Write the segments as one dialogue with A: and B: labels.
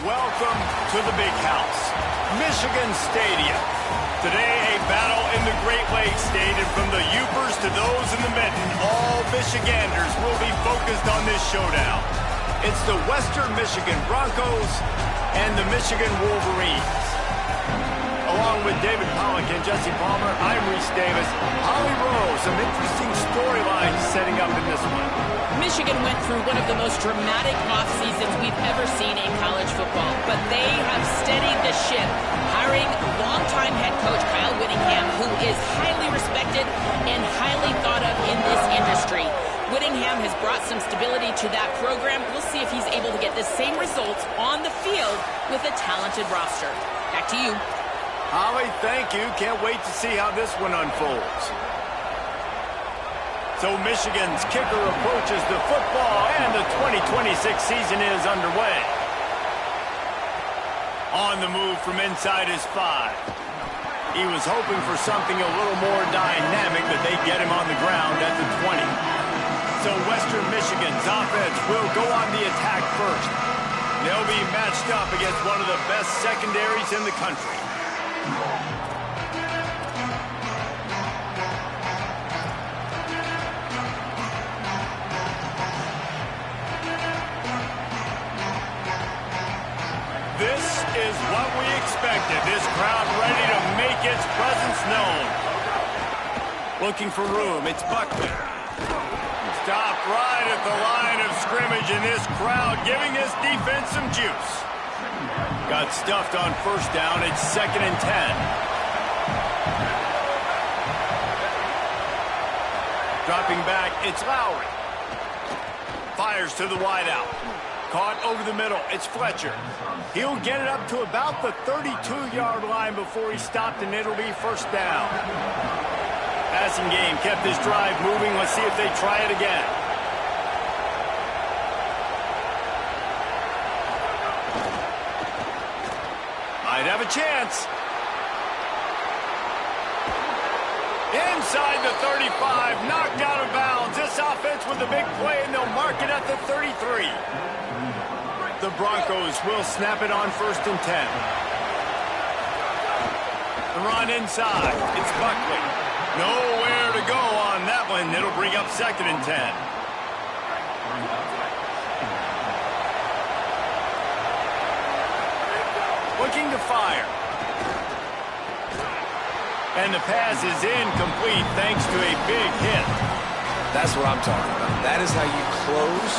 A: welcome to the big house, Michigan Stadium. Today, a battle in the Great Lakes State, and from the Yoopers to those in the Mitten, all Michiganders will be focused on this showdown. It's the Western Michigan Broncos and the Michigan Wolverines. Along with David Pollack and Jesse Palmer, I'm Reese Davis. Holly Rowe, some interesting storylines setting up in this one.
B: Michigan went through one of the most dramatic off seasons we've ever seen in college football, but they have steadied the ship, hiring longtime head coach Kyle Whittingham, who is highly respected and highly thought of in this industry. Whittingham has brought some stability to that program. We'll see if he's able to get the same results on the field with a talented roster. Back to you.
A: Holly, thank you. Can't wait to see how this one unfolds. So Michigan's kicker approaches the football, and the 2026 season is underway. On the move from inside his 5. He was hoping for something a little more dynamic, but they get him on the ground at the 20. So Western Michigan's offense will go on the attack first. They'll be matched up against one of the best secondaries in the country. This is what we expected. This crowd ready to make its presence known. Looking for room, it's Buckley. Stopped right at the line of scrimmage, and this crowd giving this defense some juice. Got stuffed on first down. It's 2nd and 10. Dropping back, it's Lowry. Fires to the wideout. Caught over the middle. It's Fletcher. He'll get it up to about the 32-yard line before he's stopped, and it'll be first down. Passing game kept this drive moving. Let's see if they try it again. Might have a chance. Inside the 35, knocked out of bounds. This offense with a big play, and they'll mark it at the 33. The Broncos will snap it on 1st and 10. The run inside. It's Buckley. Nowhere to go on that one. It'll bring up 2nd and 10. Looking to fire. And the pass is incomplete thanks to a big hit.
C: That's what I'm talking about. That is how you close.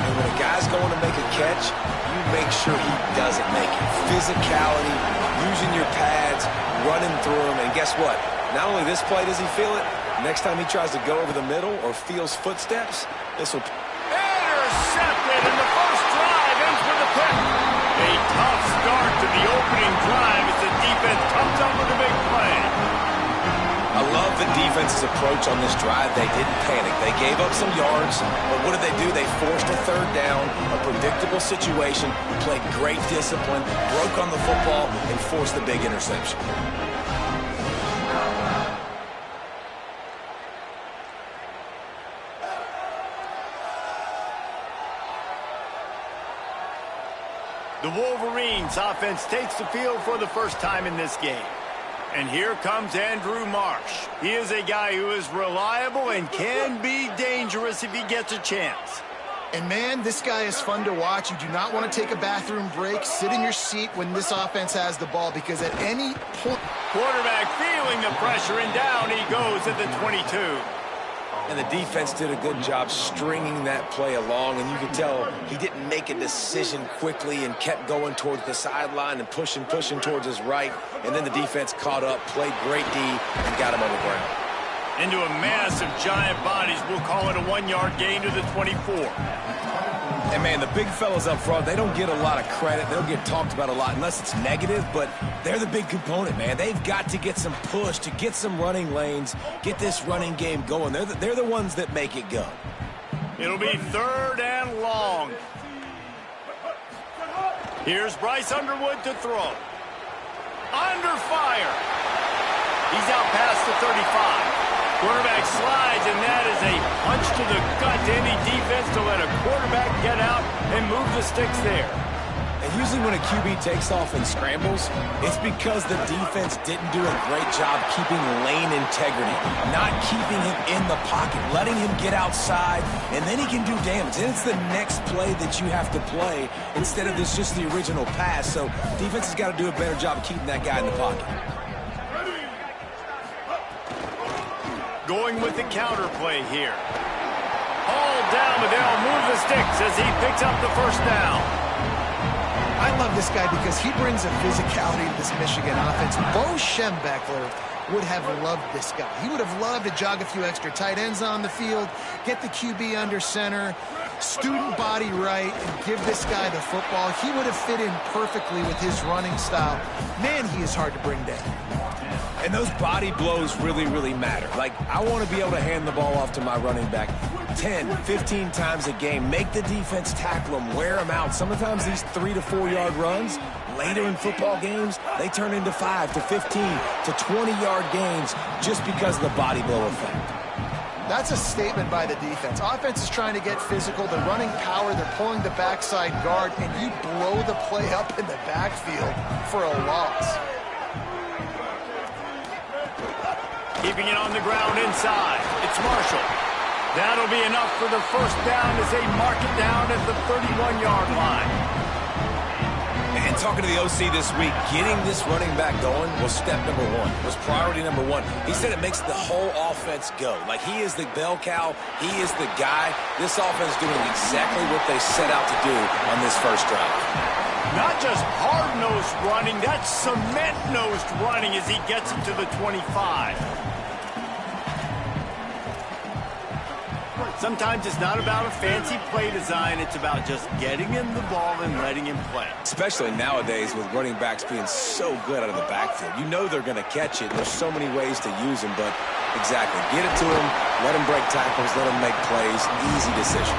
C: And when a guy's going to make a catch, you make sure he doesn't make it. Physicality, using your pads, running through them. And guess what? Not only this play does he feel it, next time he tries to go over the middle or feels footsteps, this will...
A: Intercepted, and the first drive ends with a pick. A tough start to the opening drive as the defense comes up with a big play.
C: I love the defense's approach on this drive. They didn't panic. They gave up some yards, but what did they do? They forced a 3rd down, a predictable situation, played great discipline, broke on the football, and forced the big interception.
A: The Wolverines offense takes the field for the first time in this game. And here comes Andrew Marsh. He is a guy who is reliable and can be dangerous if he gets a chance.
D: And, man, this guy is fun to watch. You do not want to take a bathroom break. Sit in your seat when this offense has the ball, because at any point...
A: Quarterback feeling the pressure, and down he goes at the 22.
C: And the defense did a good job stringing that play along, and you could tell he didn't make a decision quickly and kept going towards the sideline and pushing towards his right. And then the defense caught up, played great D, and got him on the ground.
A: Into a mass of giant bodies. We'll call it a 1-yard gain to the 24.
E: And, man, the big fellas up front, they don't get a lot of credit. They'll get talked about a lot unless it's negative, but they're the big component, man. They've got to get some push to get some running lanes, get this running game going. They're the ones that make it go.
A: It'll be 3rd and long. Here's Bryce Underwood to throw. Under fire. He's out past the 35. Quarterback slides, and that is a punch to the gut to any defense to let a quarterback get out and move the sticks there.
C: And
E: And usually when a QB takes off and scrambles, it's because the defense didn't do a great job keeping lane integrity, not keeping him in the pocket, letting him get outside, and then he can do damage. And it's the next play that you have to play instead of just the original pass. So defense has got to do a better job of keeping that guy in the pocket.
A: Going with the counter play here. All down, but they'll move the sticks as he picks up the first down.
D: I love this guy because he brings a physicality to this Michigan offense. Bo Schembechler would have loved this guy. He would have loved to jog a few extra tight ends on the field, get the QB under center, student body right, and give this guy the football. He would have fit in perfectly with his running style. Man, he is hard to bring down.
E: And those body blows really, really matter. Like, I want to be able to hand the ball off to my running back 10, 15 times a game. Make the defense tackle them, wear them out. Sometimes these 3 to 4 yard runs, later in football games, they turn into 5 to 15 to 20-yard gains just because of the body blow effect.
D: That's a statement by the defense. Offense is trying to get physical. They're running power. They're pulling the backside guard, and you blow the play up in the backfield for a loss.
A: Keeping it on the ground inside. It's Marshall. That'll be enough for the first down as they mark it down at the 31-yard line.
E: And talking to the OC this week, getting this running back going was step number one, was priority number one. He said it makes the whole offense go. Like, he is the bell cow. He is the guy. This offense is doing exactly what they set out to do on this first drive.
A: Not just hard-nosed running, that's cement-nosed running as he gets it to the 25. Sometimes it's not about a fancy play design. It's about just getting him the ball and letting him play.
E: Especially nowadays with running backs being so good out of the backfield. You know they're going to catch it. There's so many ways to use them, but exactly. Get it to him, let him break tackles, let him make plays. Easy decision.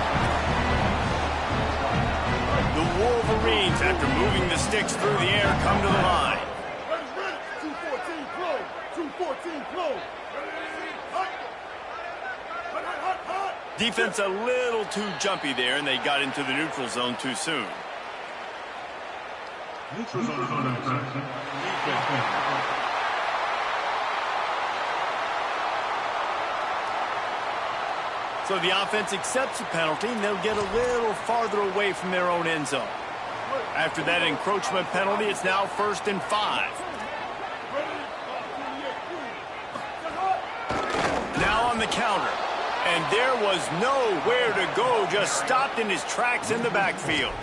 A: The Wolverines, after moving the sticks through the air, come to the line.
F: 214 close. 214 close.
A: Defense a little too jumpy there, and they got into the neutral zone too soon.
F: Neutral zone contact.
A: So the offense accepts the penalty, and they'll get a little farther away from their own end zone. After that encroachment penalty, it's now 1st and 5. Now on the counter. And there was nowhere to go, just stopped in his tracks in the backfield.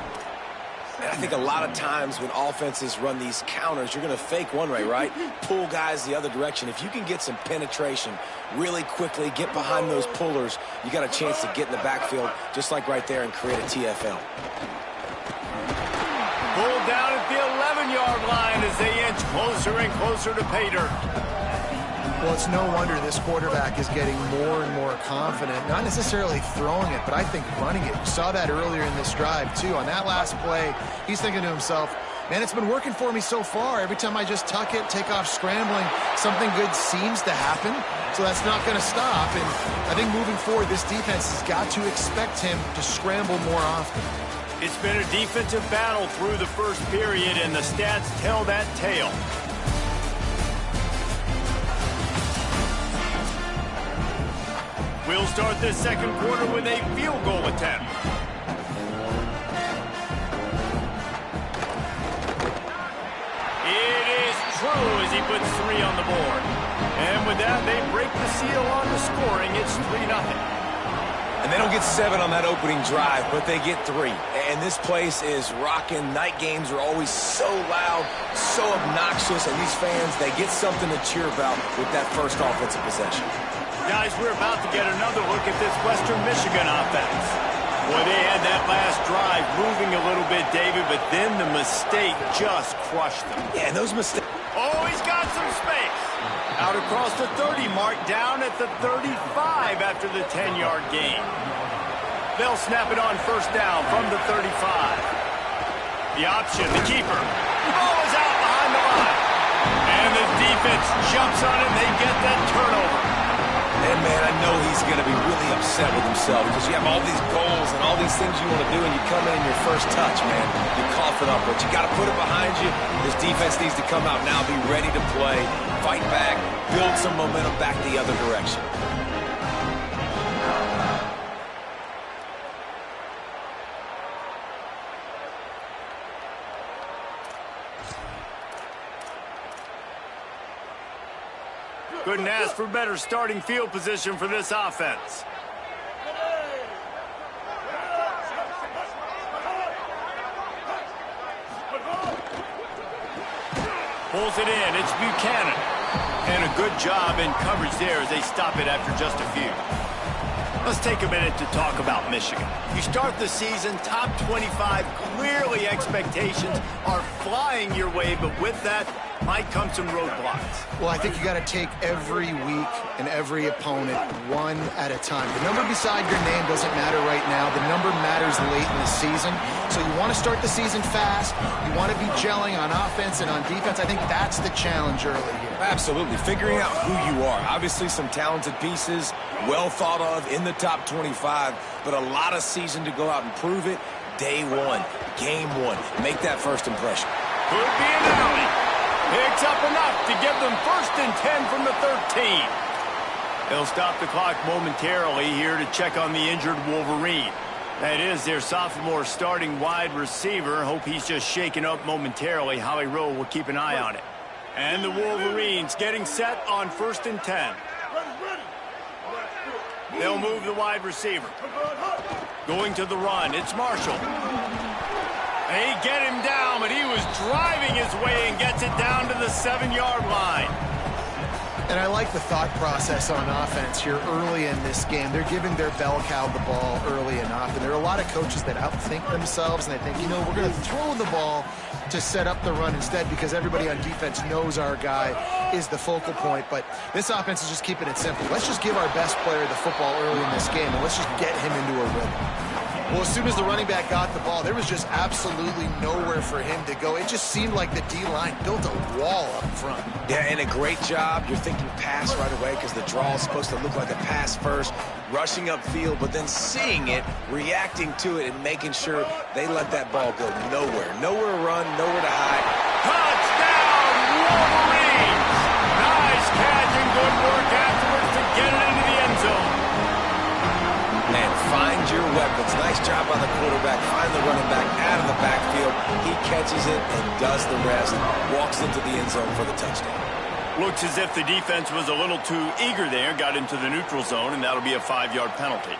E: And I think a lot of times when offenses run these counters, you're going to fake one way, right? Pull guys the other direction. If you can get some penetration really quickly, get behind those pullers, you got a chance to get in the backfield, just like right there, and create a TFL.
A: Pulled down at the 11-yard line as they inch closer and closer to pay dirt.
D: Well, it's no wonder this quarterback is getting more and more confident, not necessarily throwing it, but I think running it. We saw that earlier in this drive, too. On that last play, he's thinking to himself, man, it's been working for me so far. Every time I just tuck it, take off scrambling, something good seems to happen, so that's not going to stop. And I think moving forward, this defense has got to expect him to scramble more often.
A: It's been a defensive battle through the first period, and the stats tell that tale. We'll start this second quarter with a field goal attempt. It is true as he puts 3 on the board. And with that, they break the seal on the scoring. It's 3-0.
E: And they don't get 7 on that opening drive, but they get 3. And this place is rocking. Night games are always so loud, so obnoxious, and these fans, they get something to cheer about with that first offensive possession.
A: Guys, we're about to get another look at this Western Michigan offense. Boy, they had that last drive moving a little bit, David, but then the mistake just crushed them.
E: Yeah, and those mistakes.
A: Oh, he's got some space. Out across the 30 mark, down at the 35 after the 10-yard gain. They'll snap it on first down from the 35. The option, the keeper. The ball is out behind the line. And the defense jumps on it, and they get that turnover.
E: And, man, I know he's going to be really upset with himself. yourself because you have all these goals and all these things you want to do, and you come in your first touch, man. You cough it up, but you got to put it behind you. This defense needs to come out now, be ready to play, fight back, build some momentum back the other direction.
A: Couldn't ask for better starting field position for this offense. Pulls it in. It's Buchanan. And a good job in coverage there as they stop it after just a few. Let's take a minute to talk about Michigan. You start the season top 25. Clearly expectations are flying your way, but with that might come some roadblocks.
D: Well, I think you got to take every week and every opponent one at a time. The number beside your name doesn't matter right now. The number matters late in the season. So you want to start the season fast. You want to be gelling on offense and on defense. I think that's the challenge early here.
E: Absolutely. Figuring out who you are. Obviously some talented pieces, well thought of in the top 25, but a lot of season to go out and prove it. Day one, game one. Make that first impression.
A: Could be an alley. Picks up enough to give them 1st and 10 from the 13. They'll stop the clock momentarily here to check on the injured Wolverine. That is their sophomore starting wide receiver. Hope he's just shaken up momentarily. Holly Rowe will keep an eye on it. And the Wolverines getting set on 1st and 10. They'll move the wide receiver. Going to the run, it's Marshall. They get him down, but he was driving his way and gets it down to the 7-yard line.
D: And I like the thought process on offense here early in this game. They're giving their bell cow the ball early and often. There are a lot of coaches that outthink themselves, and they think, you know, we're going to throw the ball to set up the run instead because everybody on defense knows our guy is the focal point. But this offense is just keeping it simple. Let's just give our best player the football early in this game, and let's just get him into a rhythm. Well, as soon as the running back got the ball, there was just absolutely nowhere for him to go. It just seemed like the D-line built a wall up front.
E: Yeah, and a great job. You're thinking pass right away because the draw is supposed to look like a pass first, rushing upfield, but then seeing it, reacting to it, and making sure they let that ball go nowhere. Nowhere to run, nowhere to hide.
A: Touchdown, Wolverines! Nice catch and good work afterwards to get it into the end zone.
E: And find your weapons. Nice job by the quarterback. Find the running back out of the backfield. He catches it and does the rest. Walks into the end zone for the touchdown.
A: Looks as if the defense was a little too eager there. Got into the neutral zone, and that'll be a 5-yard penalty.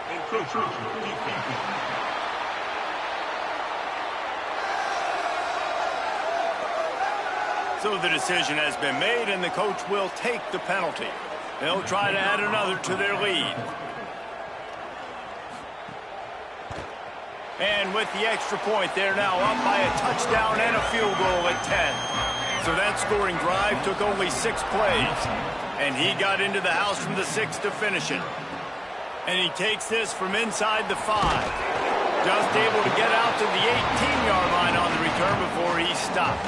A: So the decision has been made, and the coach will take the penalty. They'll try to add another to their lead. And with the extra point, they're now up by a touchdown and a field goal at 10. So that scoring drive took only 6 plays. And he got into the house from the 6 to finish it. And he takes this from inside the 5. Just able to get out to the 18-yard line on the return before he stopped.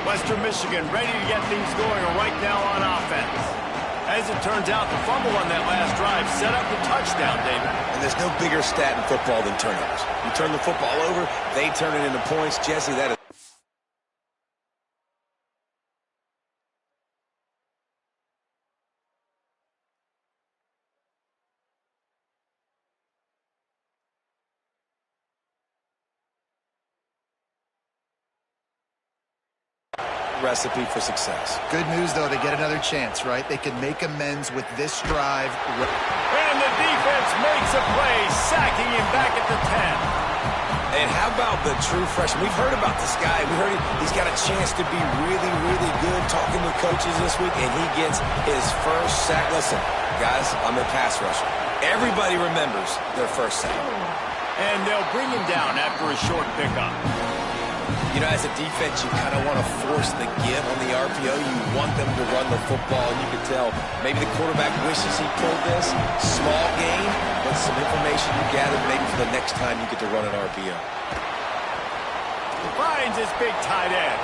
A: Western Michigan ready to get things going right now on offense. As it turns out, the fumble on that last drive set up the touchdown, David.
E: And there's no bigger stat in football than turnovers. You turn the football over, they turn it into points. Jesse, that is... recipe for success.
D: Good news, though, they get another chance, right? They can make amends with this drive.
A: And the defense makes a play, sacking him back at the 10.
E: And how about the true freshman? We've heard about this guy. We heard he's got a chance to be really, really good talking with coaches this week, and he gets his first sack. Listen, guys, I'm a pass rusher. Everybody remembers their first sack.
A: And they'll bring him down after a short pickup.
E: You know, as a defense, you kind of want to force the give on the RPO. You want them to run the football, and you can tell maybe the quarterback wishes he pulled this. Small gain, but some information you gathered maybe for the next time you get to run an RPO.
A: Finds his big tight end.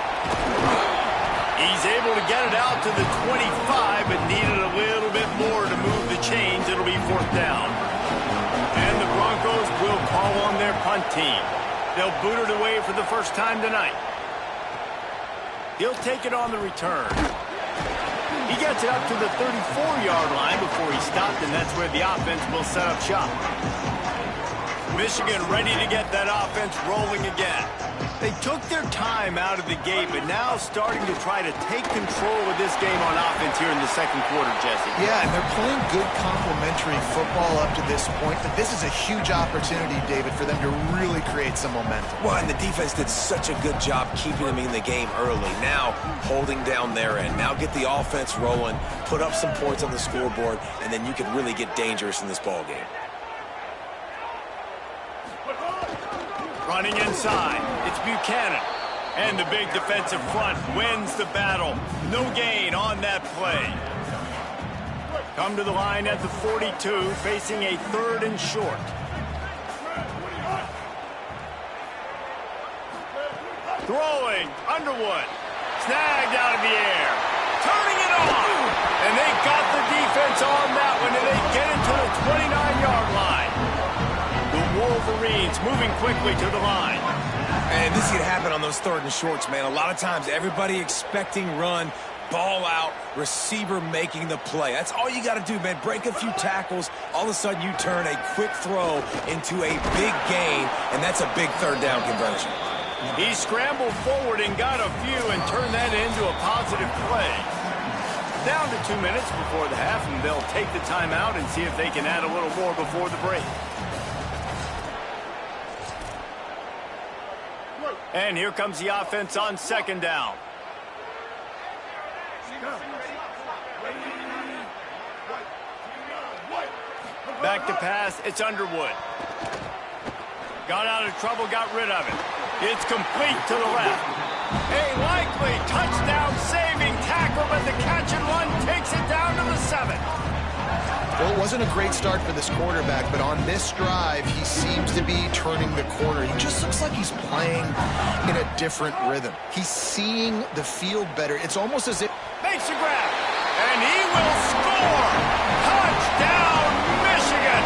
A: He's able to get it out to the 25, but needed a little bit more to move the chains. It'll be 4th down. Broncos will call on their punt team. They'll boot it away for the first time tonight. He'll take it on the return. He gets it up to the 34-yard line before he stopped, and that's where the offense will set up shop. Michigan ready to get that offense rolling again. They took their time out of the gate, but now starting to try to take control of this game on offense here in the second quarter, Jesse.
D: Yeah, and they're playing good complementary football up to this point. But this is a huge opportunity, David, for them to really create some momentum.
C: Well, and the defense did such a good job keeping them in the game early. Now, holding down their end. Now get the offense rolling, put up some points on the scoreboard, and then you can really get dangerous in this ball game.
A: Running inside, it's Buchanan. And the big defensive front wins the battle. No gain on that play. Come to the line at the 42, facing a 3rd and short. Throwing, Underwood. Snagged out of the air. Turning it on. And they got the defense on that one, and they get it to the 29-yard line. Wolverines moving quickly to the line.
C: And this could happen on those 3rd and shorts, man. A lot of times, everybody expecting run, ball out, receiver making the play. That's all you got to do, man. Break a few tackles. All of a sudden, you turn a quick throw into a big gain, and that's a big 3rd down conversion.
A: He scrambled forward and got a few and turned that into a positive play. Down to 2 minutes before the half, and they'll take the timeout and see if they can add a little more before the break. And here comes the offense on 2nd down. Back to pass, it's Underwood. Got out of trouble, got rid of it. It's complete to the left. A likely touchdown-saving tackle, but the catch and run takes it down to the 7.
D: Well, it wasn't a great start for this quarterback, but on this drive, he seems to be turning the corner. He just looks like he's playing in a different rhythm. He's seeing the field better. It's almost as if...
A: Makes a grab, and he will score! Touchdown, Michigan!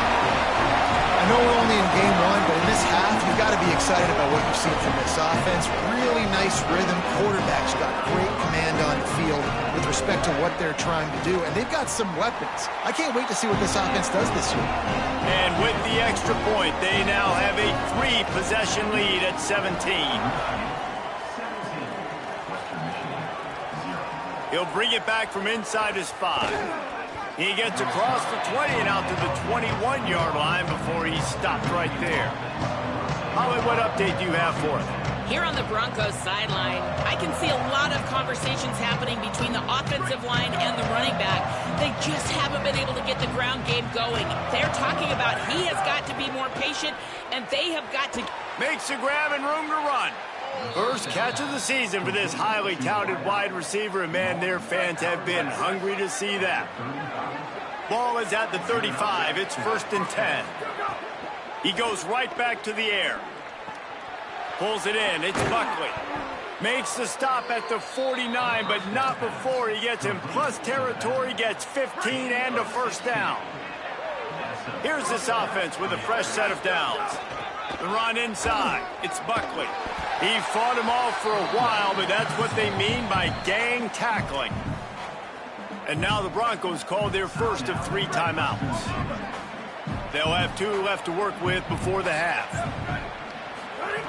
D: I know we're only in game 1, but in this half, you've got to be excited about what you've seen from this offense. Really nice rhythm. Quarterback's got great command on the field with respect to what they're trying to do, and they've got some weapons. I can't wait to see what this offense does this year.
A: And with the extra point, they now have a 3-possession lead at 17. He'll bring it back from inside his 5. He gets across the 20 and out to the 21-yard line before he's stopped right there. Holly, what update do you have for him?
B: Here on the Broncos sideline, I can see a lot of conversations happening between the offensive line and the running back. They just haven't been able to get the ground game going. They're talking about he has got to be more patient, and they have got to...
A: Makes a grab and room to run. First catch of the season for this highly touted wide receiver, and man, their fans have been hungry to see that. Ball is at the 35. It's 1st and 10. He goes right back to the air. Pulls it in. It's Buckley. Makes the stop at the 49, but not before he gets in plus territory, gets 15 and a 1st down. Here's this offense with a fresh set of downs. The run inside. It's Buckley. He fought him off for a while, but that's what they mean by gang tackling. And now the Broncos call their first of 3 timeouts. They'll have 2 left to work with before the half.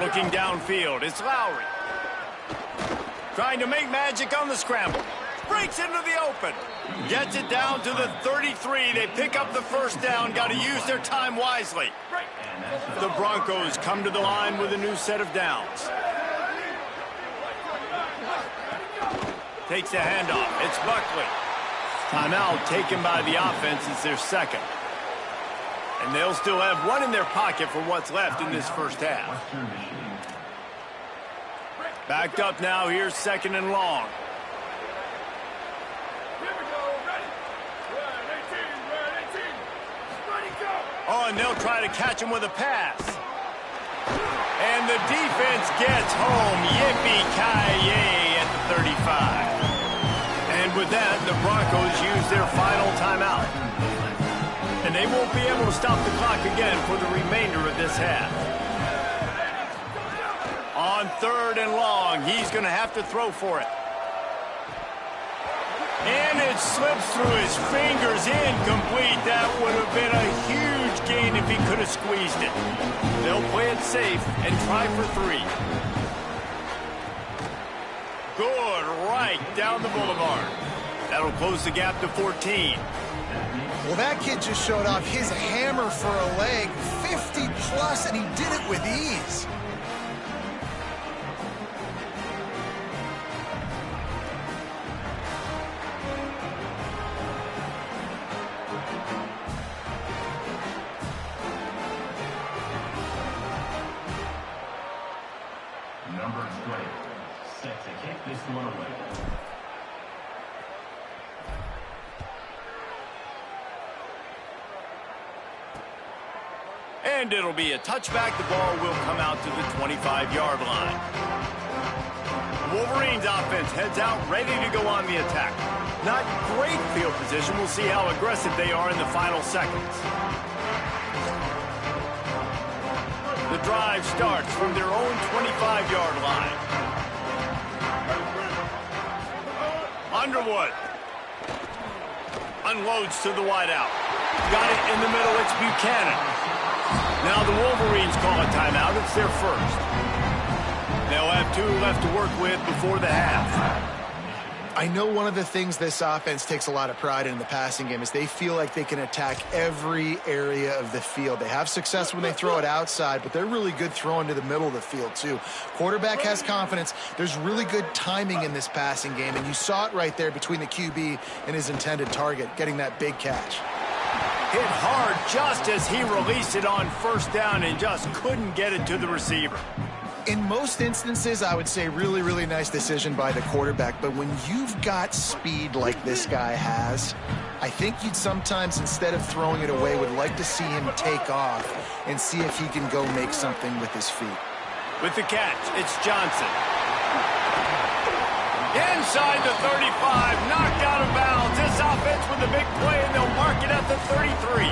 A: Looking downfield, it's Lowry. Trying to make magic on the scramble. Breaks into the open. Gets it down to the 33. They pick up the 1st down. Got to use their time wisely. The Broncos come to the line with a new set of downs. Takes the handoff. It's Buckley. Timeout taken by the offense. It's their 2nd. And they'll still have 1 in their pocket for what's left in this first half. Backed up now. Here's 2nd and long. Oh, and they'll try to catch him with a pass. And the defense gets home. Yippee-ki-yay at the 35. And with that, the Broncos use their final timeout. And they won't be able to stop the clock again for the remainder of this half. On 3rd and long, he's going to have to throw for it. And it slips through his fingers, incomplete. That would have been a huge gain if he could have squeezed it. They'll play it safe and try for 3. Good, right down the boulevard. That'll close the gap to 14.
D: Well, that kid just showed off his hammer for a leg, 50 plus, and he did it with ease.
F: Number 12, set to kick this one away.
A: And it'll be a touchback. The ball will come out to the 25-yard line. Wolverines offense heads out, ready to go on the attack. Not great field position. We'll see how aggressive they are in the final seconds. The drive starts from their own 25-yard line. Underwood unloads to the wideout. Got it in the middle. It's Buchanan. Now the Wolverines call a timeout. It's their first. They'll have 2 left to work with before the half.
D: I know one of the things this offense takes a lot of pride in the passing game is they feel like they can attack every area of the field. They have success when they throw it outside, but they're really good throwing to the middle of the field too. Quarterback has confidence. There's really good timing in this passing game, and you saw it right there between the QB and his intended target, getting that big catch.
A: Hit hard just as he released it on 1st down and just couldn't get it to the receiver.
D: In most instances, I would say really, really nice decision by the quarterback. But when you've got speed like this guy has, I think you'd sometimes, instead of throwing it away, would like to see him take off and see if he can go make something with his feet.
A: With the catch, it's Johnson. Inside the 35, knocked out of bounds. This offense with a big play, and they'll mark it at the 33.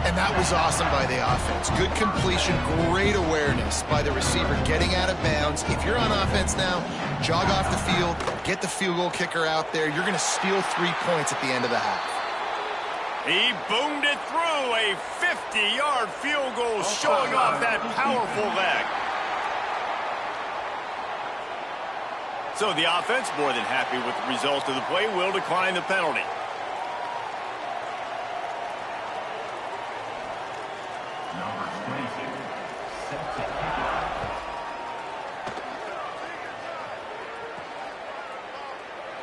D: And that was awesome by the offense. Good completion, great awareness by the receiver getting out of bounds. If you're on offense now, jog off the field, get the field goal kicker out there. You're going to steal 3 points at the end of the half.
A: He boomed it through a 50-yard field goal, showing off that powerful leg. So the offense, more than happy with the result of the play, will decline the penalty.
F: Number 22, set to kick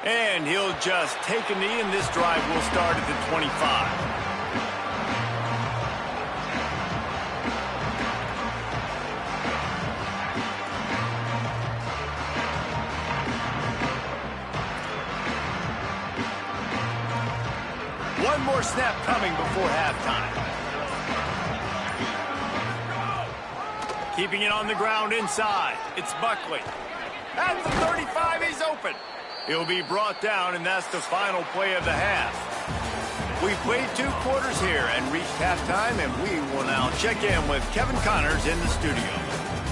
F: it.
A: And he'll just take a knee, and this drive will start at the 25. One more snap coming before halftime. Keeping it on the ground inside. It's Buckley. At the 35, he's open. He'll be brought down, and that's the final play of the half. We've played 2 quarters here and reached halftime, and we will now check in with Kevin Connors in the studio.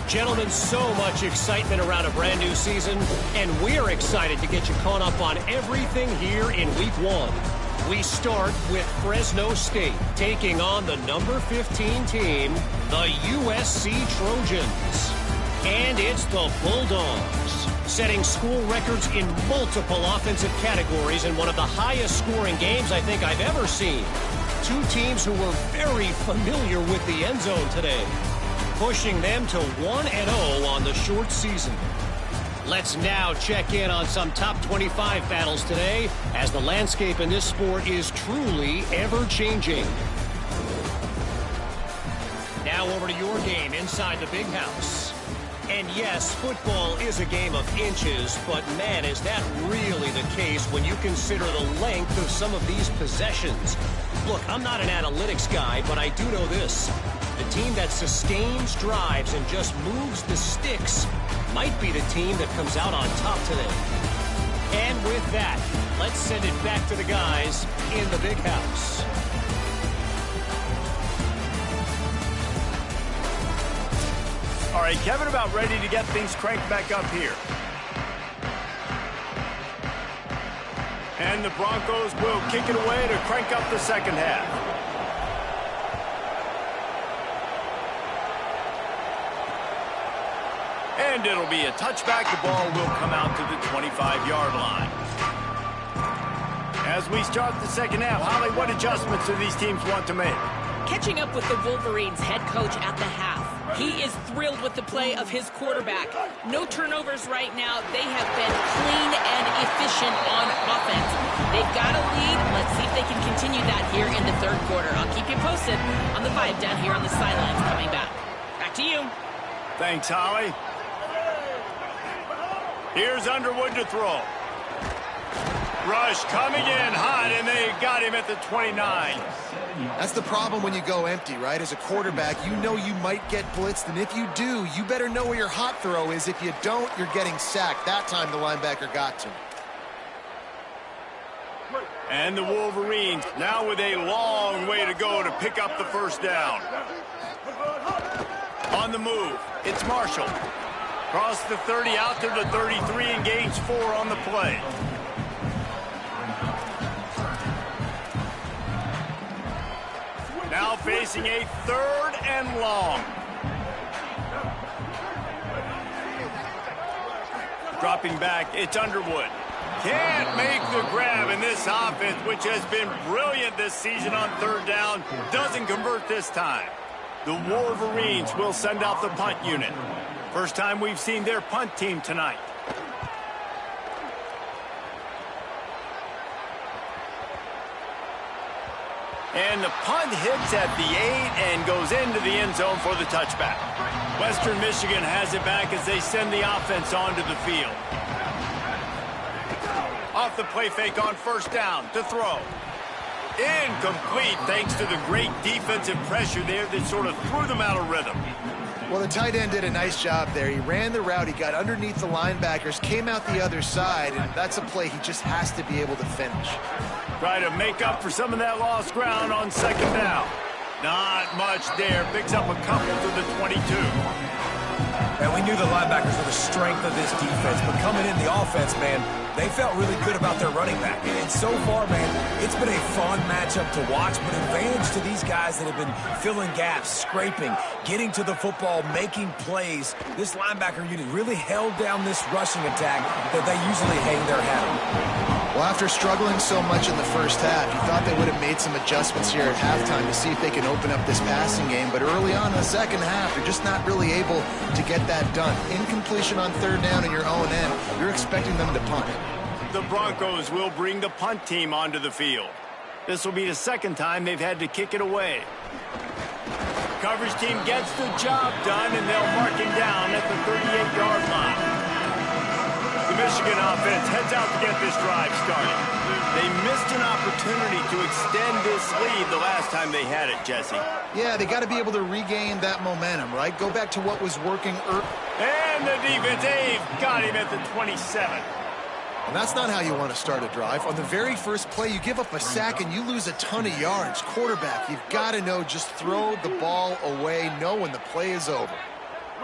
G: Gentlemen, so much excitement around a brand new season, and we're excited to get you caught up on everything here in Week 1. We start with Fresno State taking on the number 15 team, the USC Trojans. And it's the Bulldogs, setting school records in multiple offensive categories in one of the highest scoring games I think I've ever seen. 2 teams who were very familiar with the end zone today, pushing them to 1-0 on the short season. Let's now check in on some top 25 battles today, as the landscape in this sport is truly ever-changing. Now over to your game inside the big house. And yes, football is a game of inches, but man, is that really the case when you consider the length of some of these possessions. Look, I'm not an analytics guy, but I do know this. The team that sustains drives and just moves the sticks might be the team that comes out on top today. And with that, let's send it back to the guys in the big house.
A: right, Kevin, about ready to get things cranked back up here. And the Broncos will kick it away to crank up the second half. And it'll be a touchback. The ball will come out to the 25-yard line. As we start the second half, Holly, what adjustments do these teams want to make?
B: Catching up with the Wolverines head coach at the half. He is thrilled with the play of his quarterback. No turnovers right now. They have been clean and efficient on offense. They've got a lead. Let's see if they can continue that here in the third quarter. I'll keep you posted on the vibe down here on the sidelines coming back. Back to you.
A: Thanks, Holly. Here's Underwood to throw. Rush coming in hot, and they got him at the 29.
D: That's the problem when you go empty, right? As a quarterback, you know you might get blitzed, and if you do, you better know where your hot throw is. If you don't, you're getting sacked. That time the linebacker got to him.
A: And the Wolverines now with a long way to go to pick up the first down. On the move, it's Marshall. Across the 30 out to the 33 and gains 4 on the play. Now facing a 3rd and long. Dropping back, it's Underwood. Can't make the grab, in this offense, which has been brilliant this season on 3rd down, doesn't convert this time. The Wolverines will send out the punt unit. First time we've seen their punt team tonight. And the punt hits at the 8 and goes into the end zone for the touchback. Western Michigan has it back as they send the offense onto the field. Off the play fake on first down to throw. Incomplete thanks to the great defensive pressure there that sort of threw them out of rhythm.
D: Well, the tight end did a nice job there. He ran the route, he got underneath the linebackers, came out the other side, and that's a play he just has to be able to finish.
A: Try to make up for some of that lost ground on second down. Not much there. Picks up a couple to the 22.
E: And we knew the linebackers were the strength of this defense, but coming in the offense, man, they felt really good about their running back. And so far, man, it's been a fun matchup to watch, but advantage to these guys that have been filling gaps, scraping, getting to the football, making plays. This linebacker unit really held down this rushing attack that they usually hang their hat on.
D: Well, after struggling so much in the first half, you thought they would have made some adjustments here at halftime to see if they can open up this passing game. But early on in the second half, they're just not really able to get that done. Incompletion on 3rd down in your own end, you're expecting them to punt.
A: The Broncos will bring the punt team onto the field. This will be the second time they've had to kick it away. Coverage team gets the job done, and they'll mark him down at the 38-yard line. The Michigan offense heads out to get this drive started. They missed an opportunity to extend this lead the last time they had it, Jesse.
D: Yeah, they got to be able to regain that momentum, right? Go back to what was working early.
A: And the defense, they've got him at the 27.
D: And that's not how you want to start a drive. On the very first play, you give up a sack and you lose a ton of yards. Quarterback, you've got to know, just throw the ball away, know when the play is over.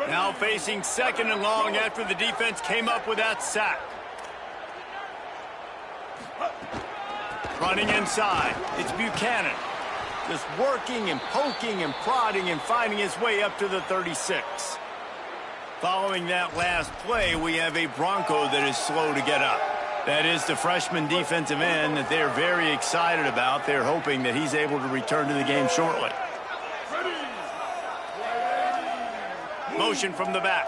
A: Now facing 2nd and long after the defense came up with that sack. Running inside, it's Buchanan. Just working and poking and prodding and finding his way up to the 36. Following that last play, we have a Bronco that is slow to get up. That is the freshman defensive end that they're very excited about. They're hoping that he's able to return to the game shortly. Motion from the back.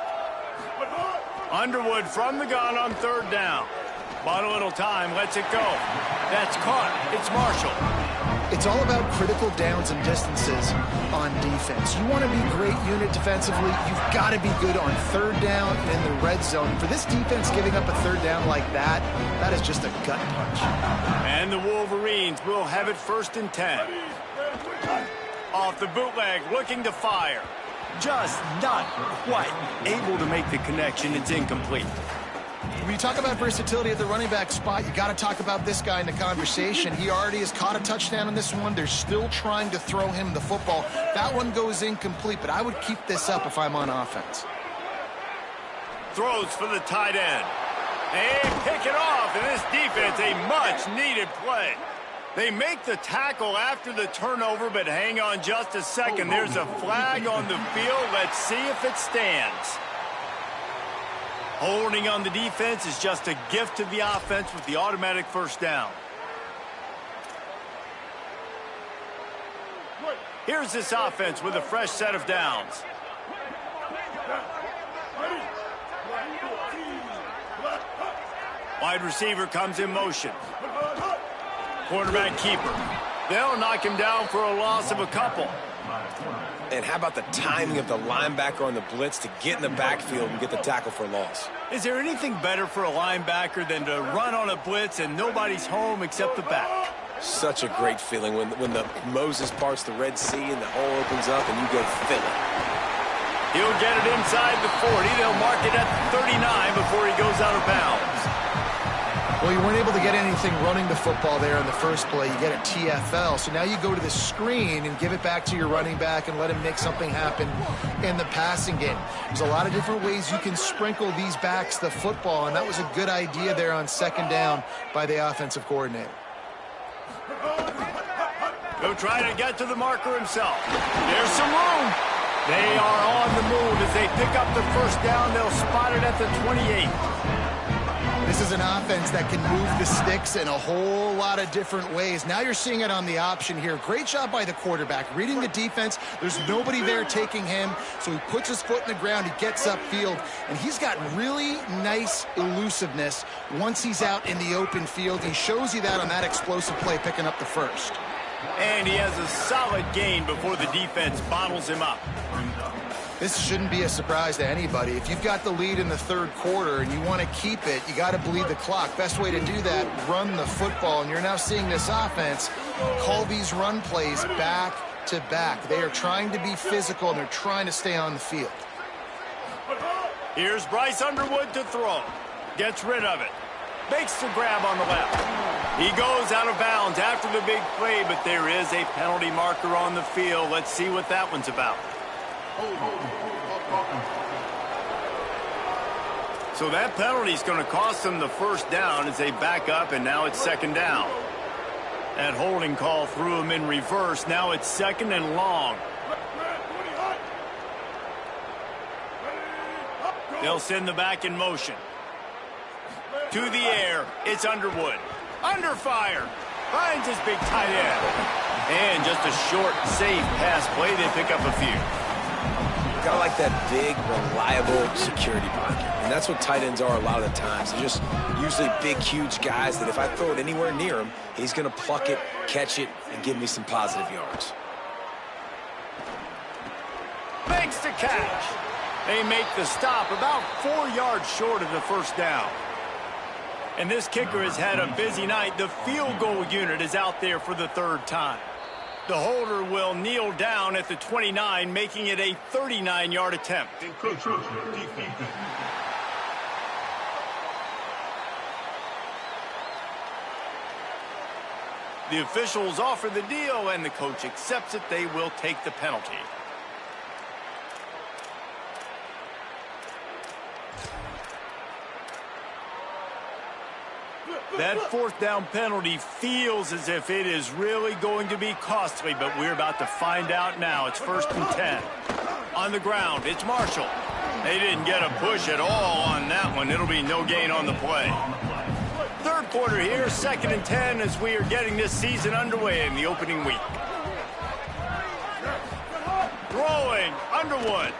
A: Underwood from the gun on 3rd down. Bought a little time, lets it go. That's caught. It's Marshall.
D: It's all about critical downs and distances on defense. You want to be a great unit defensively, you've got to be good on 3rd down and in the red zone. For this defense giving up a 3rd down like that, that is just a gut punch.
A: And the Wolverines will have it 1st and 10. Off the bootleg, looking to fire. Just not quite able to make the connection. It's incomplete.
D: When you talk about versatility at the running back spot, you got to talk about this guy in the conversation. He already has caught a touchdown in this one. They're still trying to throw him the football. That one goes incomplete, but I would keep this up if I'm on offense.
A: Throws for the tight end. They pick it off, and this defense, a much-needed play. They make the tackle after the turnover, but hang on just a second. There's a flag on the field. Let's see if it stands. Holding on the defense is just a gift to the offense with the automatic first down. Here's this offense with a fresh set of downs. Wide receiver comes in motion. Quarterback keeper. They'll knock him down for a loss of a couple.
E: And how about the timing of the linebacker on the blitz to get in the backfield and get the tackle for a loss?
A: Is there anything better for a linebacker than to run on a blitz and nobody's home except the back?
E: Such a great feeling when the Moses parts the Red Sea and the hole opens up and you go fill it.
A: He'll get it inside the 40. They'll mark it at the 39 before he goes out of bounds.
D: Well, you weren't able to get anything running the football there in the first play. You get a TFL. So now you go to the screen and give it back to your running back and let him make something happen in the passing game. There's a lot of different ways you can sprinkle these backs the football, and that was a good idea there on second down by the offensive coordinator.
A: He'll try to get to the marker himself. There's some room. They are on the move as they pick up the first down. They'll spot it at the 28.
D: This is an offense that can move the sticks in a whole lot of different ways. Now you're seeing it on the option here. Great job by the quarterback. Reading the defense, there's nobody there taking him, so he puts his foot in the ground, he gets upfield, and he's got really nice elusiveness once he's out in the open field. He shows you that on that explosive play, picking up the first.
A: And he has a solid gain before the defense bottles him up.
D: This shouldn't be a surprise to anybody. If you've got the lead in the third quarter and you want to keep it, you got to bleed the clock. Best way to do that, run the football. And you're now seeing this offense call these run plays back to back. They are trying to be physical, and they're trying to stay on the field.
A: Here's Bryce Underwood to throw. Gets rid of it. Makes the grab on the left. He goes out of bounds after the big play, but there is a penalty marker on the field. Let's see what that one's about. So that penalty is going to cost them the first down as they back up, and now it's second down. That holding call threw him in reverse. Now it's second and long. They'll send the back in motion. To the air, it's Underwood. Under fire. Finds his big tight end. And just a short, safe pass play. They pick up a few.
E: Got like that big, reliable security blanket. And that's what tight ends are a lot of the times. They're just usually big, huge guys that if I throw it anywhere near him, he's going to pluck it, catch it, and give me some positive yards.
A: Makes the catch. They make the stop about 4 yards short of the first down. And this kicker has had a busy night. The field goal unit is out there for the third time. The holder will kneel down at the 29, making it a 39-yard attempt. The officials offer the deal, and the coach accepts it. They will take the penalty. That fourth down penalty feels as if it is really going to be costly, but we're about to find out now. It's 1st and 10. On the ground, it's Marshall. They didn't get a push at all on that one. It'll be no gain on the play. Third quarter here, 2nd and 10 as we are getting this season underway in the opening week. Throwing, Underwood.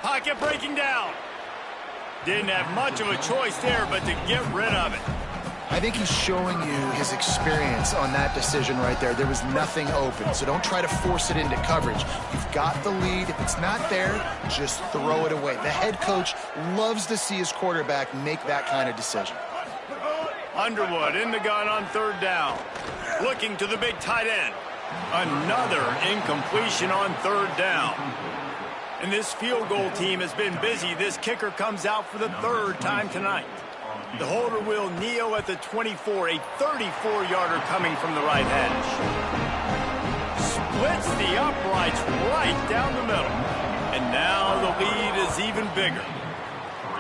A: Pocket breaking down. Didn't have much of a choice there, but to get rid of it.
D: I think he's showing you his experience on that decision right there. There was nothing open, so don't try to force it into coverage. You've got the lead. If it's not there, just throw it away. The head coach loves to see his quarterback make that kind of decision.
A: Underwood in the gun on 3rd down. Looking to the big tight end. Another incompletion on 3rd down. And this field goal team has been busy. This kicker comes out for the 3rd time tonight. The holder will kneel at the 24, a 34-yarder coming from the right hash. Splits the uprights right down the middle. And now the lead is even bigger.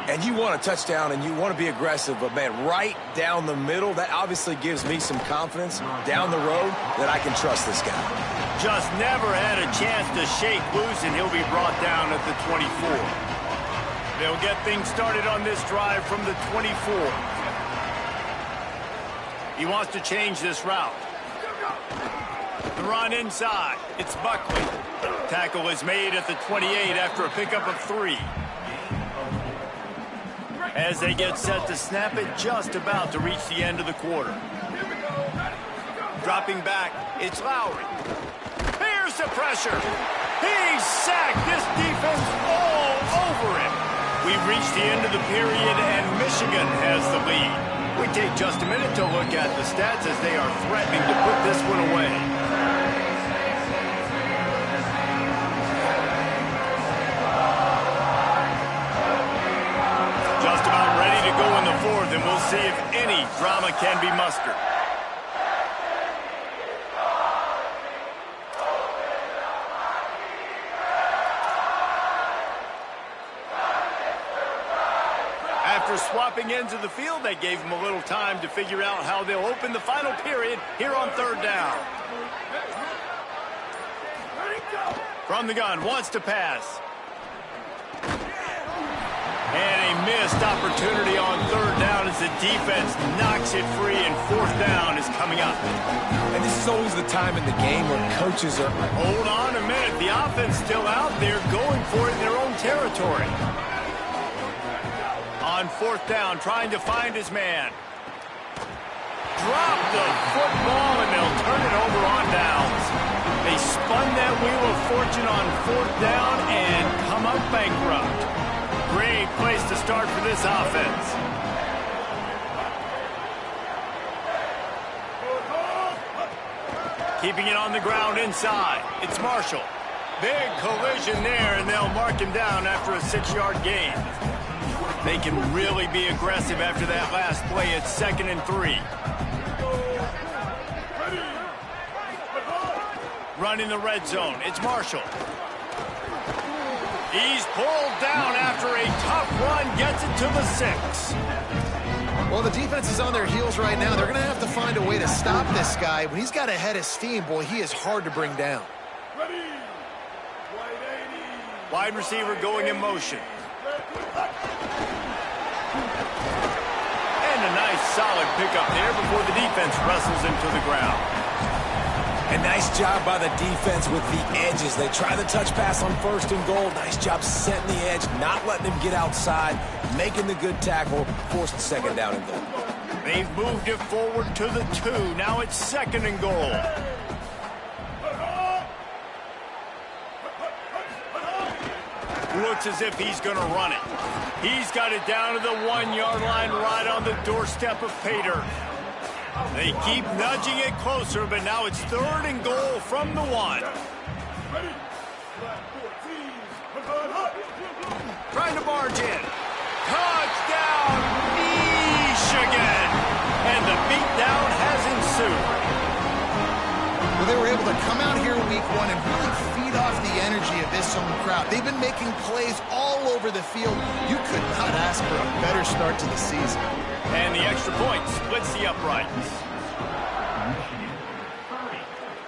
E: And you want a touchdown and you want to be aggressive, but, man, right down the middle, that obviously gives me some confidence down the road that I can trust this guy.
A: Just never had a chance to shake loose, and he'll be brought down at the 24. They'll get things started on this drive from the 24. He wants to change this route. The run inside. It's Buckley. Tackle is made at the 28 after a pickup of 3. As they get set to snap it, just about to reach the end of the quarter. Dropping back, it's Lowry. Here's the pressure. He's sacked. This defense all over him. We've reached the end of the period, and Michigan has the lead. We take just a minute to look at the stats as they are threatening to put this one away. Just about ready to go in the fourth, and we'll see if any drama can be mustered. After swapping ends of the field, they gave him a little time to figure out how they'll open the final period here on third down. From the gun, wants to pass. And a missed opportunity on third down as the defense knocks it free, and fourth down is coming up.
E: And this is always the time in the game where coaches are...
A: Hold on a minute. The offense still out there going for it in their own territory. On fourth down, trying to find his man. Drop the football, and they'll turn it over on downs. They spun that wheel of fortune on fourth down and come up bankrupt. Great place to start for this offense. Keeping it on the ground inside. It's Marshall. Big collision there, and they'll mark him down after a 6-yard gain. They can really be aggressive after that last play. It's 2nd and 3. Running the red zone. It's Marshall. He's pulled down after a tough run. Gets it to the 6.
D: Well, the defense is on their heels right now. They're going to have to find a way to stop this guy. When he's got a head of steam, boy, he is hard to bring down.
A: Wide receiver going in motion. And a nice solid pickup there before the defense wrestles him to the ground.
E: A nice job by the defense with the edges. They try the touch pass on 1st and goal. Nice job setting the edge, not letting him get outside, making the good tackle, forced the 2nd down and goal.
A: They've moved it forward to the 2. Now it's 2nd and goal. Looks as if he's going to run it. He's got it down to the 1-yard line right on the doorstep of Pater. They keep nudging it closer, but now it's 3rd and goal from the 1. Trying to barge in. Touchdown, Michigan! And the beatdown has ensued.
D: Well, they were able to come out here week 1 and really feed off the energy of this home crowd. They've been making plays all over the field. You could not ask for a better start to the season.
A: And the extra point splits the uprights.
F: Michigan 30.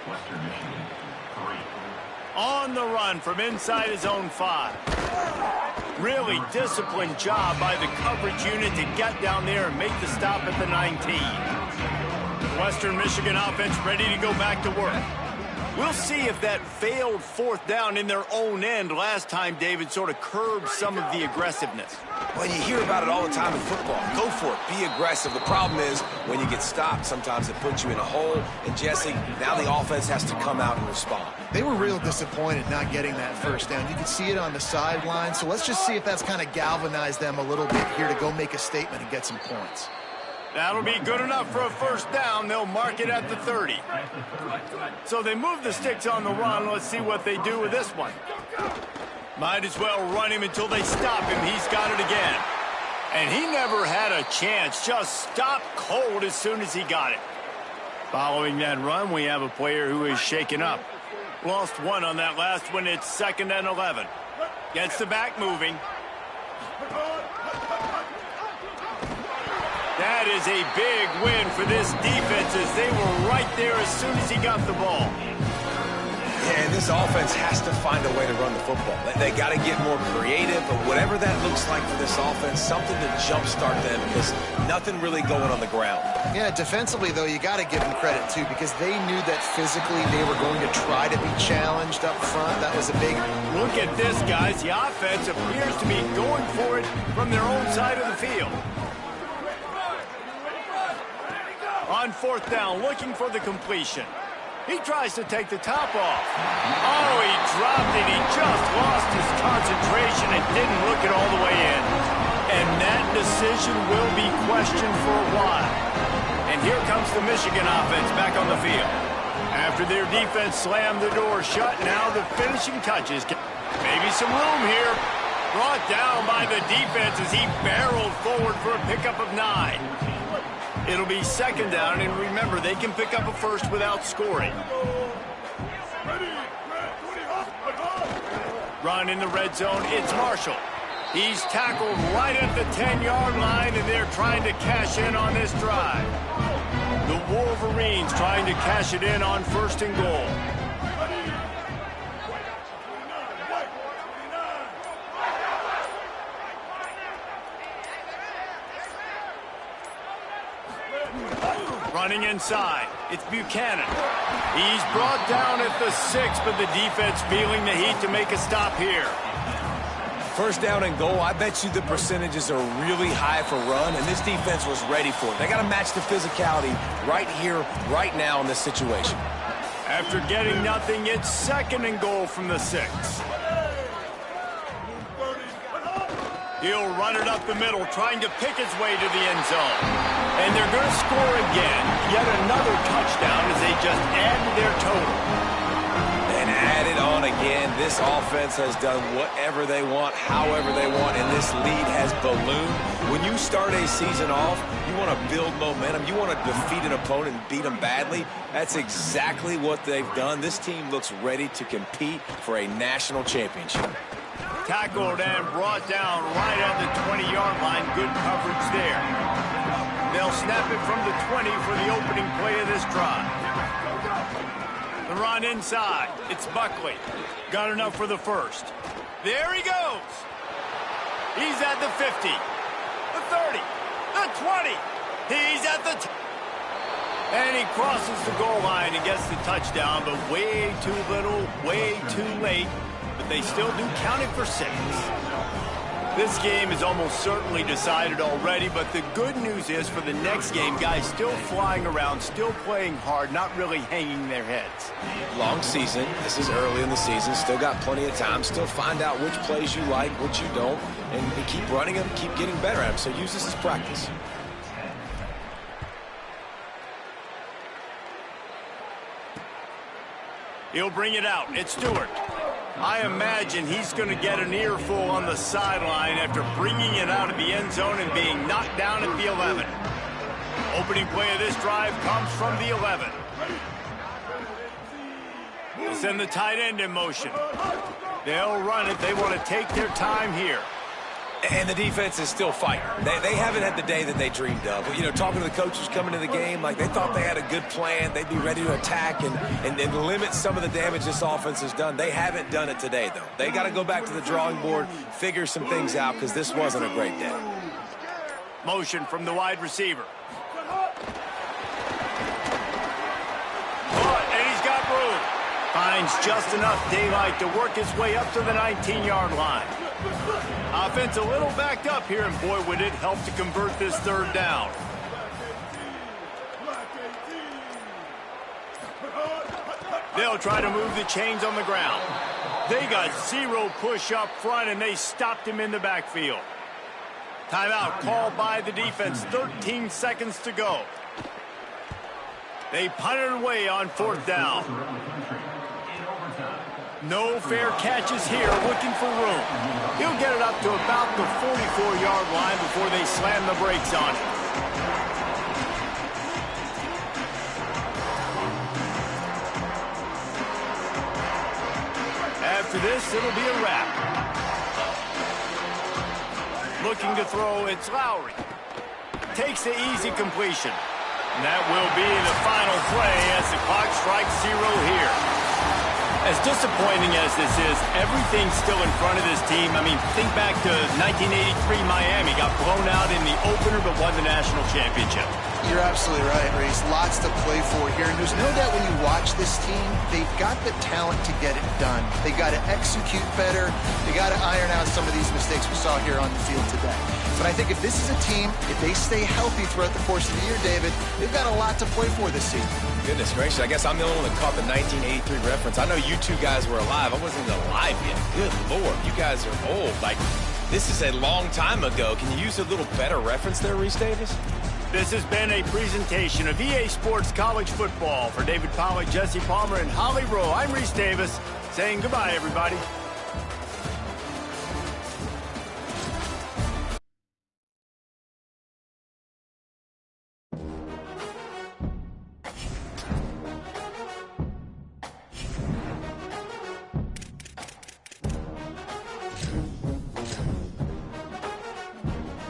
F: Western Michigan 3.
A: On the run from inside his own 5. Really disciplined job by the coverage unit to get down there and make the stop at the 19. Western Michigan offense ready to go back to work. We'll see if that failed 4th down in their own end last time, David, sort of curbed some of the aggressiveness.
E: Well, you hear about it all the time in football. Go for it. Be aggressive. The problem is when you get stopped, sometimes it puts you in a hole. And, Jesse, now the offense has to come out and respond.
D: They were real disappointed not getting that 1st down. You could see it on the sideline. So let's just see if that's kind of galvanized them a little bit here to go make a statement and get some points.
A: That'll be good enough for a 1st down. They'll mark it at the 30. So they move the sticks on the run. Let's see what they do with this one. Might as well run him until they stop him. He's got it again. And he never had a chance. Just stopped cold as soon as he got it. Following that run, we have a player who is shaken up. Lost 1 on that last one. It's 2nd and 11. Gets the back moving. That is a big win for this defense as they were right there as soon as he got the ball.
C: Yeah, and this offense has to find a way to run the football. They got to get more creative, but whatever that looks like for this offense, something to jumpstart them because nothing really going on the ground.
D: Yeah, defensively, though, you got to give them credit, too, because they knew that physically they were going to try to be challenged up front. That was a big...
A: Look at this, guys. The offense appears to be going for it from their own side of the field. On fourth down, looking for the completion. He tries to take the top off. Oh, he dropped it. He just lost his concentration and didn't look it all the way in. And that decision will be questioned for a while. And here comes the Michigan offense back on the field. After their defense slammed the door shut, now the finishing touches. Maybe some room here. Brought down by the defense as he barreled forward for a pickup of 9. It'll be second down, and remember, they can pick up a first without scoring. Run in the red zone, it's Marshall. He's tackled right at the 10-yard line, and they're trying to cash in on this drive. The Wolverines trying to cash it in on first and goal. Running inside, it's Buchanan. He's brought down at the 6, but the defense feeling the heat to make a stop here.
C: First down and goal, I bet you the percentages are really high for run, and this defense was ready for it. They got to match the physicality right here, right now in this situation.
A: After getting nothing, it's second and goal from the 6. He'll run it up the middle, trying to pick his way to the end zone. And they're going to score again. Yet another touchdown as they just add to their total.
C: And add it on again. This offense has done whatever they want, however they want, and this lead has ballooned. When you start a season off, you want to build momentum. You want to defeat an opponent and beat them badly. That's exactly what they've done. This team looks ready to compete for a national championship.
A: Tackled and brought down right at the 20-yard line. Good coverage there. They'll snap it from the 20 for the opening play of this drive. The run inside. It's Buckley. Got enough for the first. There he goes. He's at the 50, the 30, the 20. He's at the... And he crosses the goal line and gets the touchdown, but way too little, way too late. But they still do count it for 6. This game is almost certainly decided already, but the good news is for the next game, guys still flying around, still playing hard, not really hanging their heads.
C: Long season. This is early in the season. Still got plenty of time. Still find out which plays you like, which you don't, and keep running them, keep getting better at them. So use this as practice.
A: He'll bring it out. It's Stewart. I imagine he's going to get an earful on the sideline after bringing it out of the end zone and being knocked down at the 11. Opening play of this drive comes from the 11. They send the tight end in motion. They'll run it. They want to take their time here.
C: And the defense is still fighting. They haven't had the day that they dreamed of. You know, talking to the coaches coming to the game, like they thought they had a good plan. They'd be ready to attack and limit some of the damage this offense has done. They haven't done it today, though. They got to go back to the drawing board, figure some things out, because this wasn't a great day.
A: Motion from the wide receiver. And he's got room. Finds just enough daylight to work his way up to the 19-yard line. Offense a little backed up here, and boy, would it help to convert this third down. They'll try to move the chains on the ground. They got zero push up front, and they stopped him in the backfield. Timeout called by the defense. 13 seconds to go. They punted away on fourth down. No fair catches here, looking for room. He'll get it up to about the 44-yard line before they slam the brakes on it. After this, it'll be a wrap. Looking to throw, it's Lowry. takes the easy completion. And that will be the final play as the clock strikes 0 here. As disappointing as this is, everything's still in front of this team. I mean, think back to 1983 Miami. Got blown out in the opener but won the national championship.
D: You're absolutely right, Reese. Lots to play for here. And there's no doubt when you watch this team, they've got the talent to get it done. They got to execute better. They got to iron out some of these mistakes we saw here on the field today. But I think if this is a team, if they stay healthy throughout the course of the year, David, they've got a lot to play for this season.
E: Goodness gracious, I guess I'm the only one that caught the 1983 reference. I know you two guys were alive. I wasn't even alive yet. Good Lord, you guys are old. Like, this is a long time ago. Can you use a little better reference there, Reese Davis?
A: This has been a presentation of EA Sports College Football. For David Pollack, Jesse Palmer, and Holly Rowe, I'm Reese Davis saying goodbye, everybody.